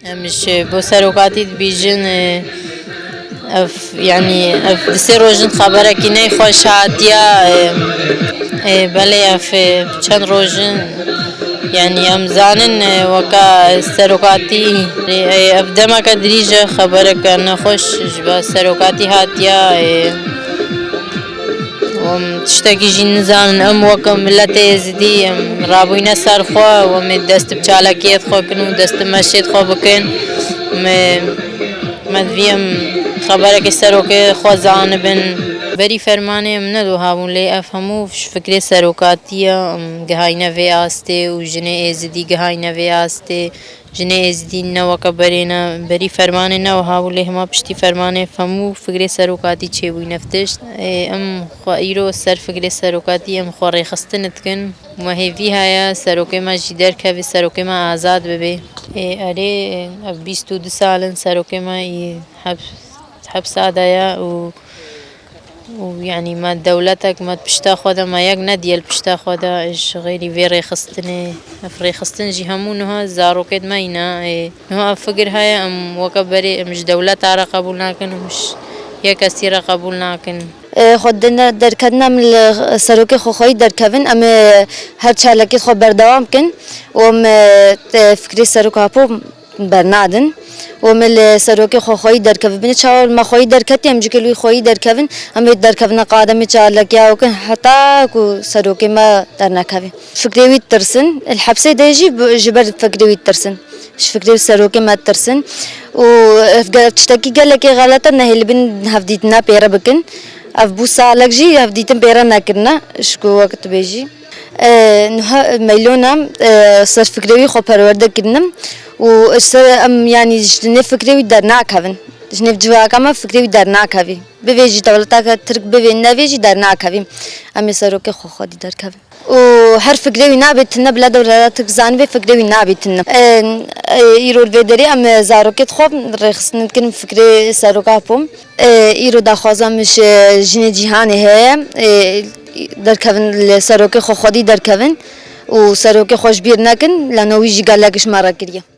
مش بو سروقاتي بيجن يعني دسي روجن خبرك إني خوش هاتيا بله في چند روجن يعني ام زانن وكا سروقاتي افدما كدريجة خبرك أنا خوش جبا سروقاتي هاتيا تشتكي جي نزانن ام وكا ملت يزدي رابوين سر خوا ومن دست بچالكيت خوا كنو دست مشيت خوا بكن مدفيم خبرك سروك خوا زانبن بری فرمانه من ندو هاون لی افهمو فکر سروکاتیه گهای نوی آسته و جنه ازدی گهای نوی آسته جنه ازدی نو کبرینا بری فرمانه نو هاون لی هما پشتی فرمانه فهمو فکر سروکاتی چه بوی نفتشت خواهیرو سر فکر سروکاتی خواهی خستنت کن مهیوی هیا سروک ما جدر که سروک ما آزاد ببی اره 22 سالن سروک ما حبس آدایا ويعني ما دولتك ما بشتا خدا ما يق نديل بشتا خدا إيش غيري في ريخستن جي همونها زارو كد ماينا نها فقر هاي أم وكبري مش دولة على قبول ناكن ومش هي كثيرة قبول ناكن خودنا دركنا من سروك خوي دركفن أم هر شالك خو بردوام كن وم فكري سروك هابو برنادن ومل سروك خوي دركفن بنشاول ما خوي دركتي أم جكلوي خوي دركفن أم دركفنا قادم يشالك يا وكن حتى كو سروك ما درناكفي فكري ترسن الحبس ديجي جبر فكري ترسن إيش فكري سروك ما ترسن وتشتكي قال لك غلطة نهل بن هفديتنا بيرا بكن أفبو سالك جي هفديتن بيرا ناكرنا إيش كو وقت بيجي نها ميلونا صار فكري خو برورده كنم وأم يعني جنة فكري درناك هفن جنة جواك أما فكري درناك هفي بيجي دولتك ترك بيجي بيجي درناك هفي أمي سروك خو خدي درك هفي وهر فكري نابتنا بلا دولتك زانبي فكري نابتنا يرول بدري أم زاروكت خوب رخصن كن فكري سروك هبوم يرو دخوازا مش جنة جهاني هي دركفن سروك خو خدي دركفن و سروك خوش بير نكن لأنه يجي قال لكش مرة كريه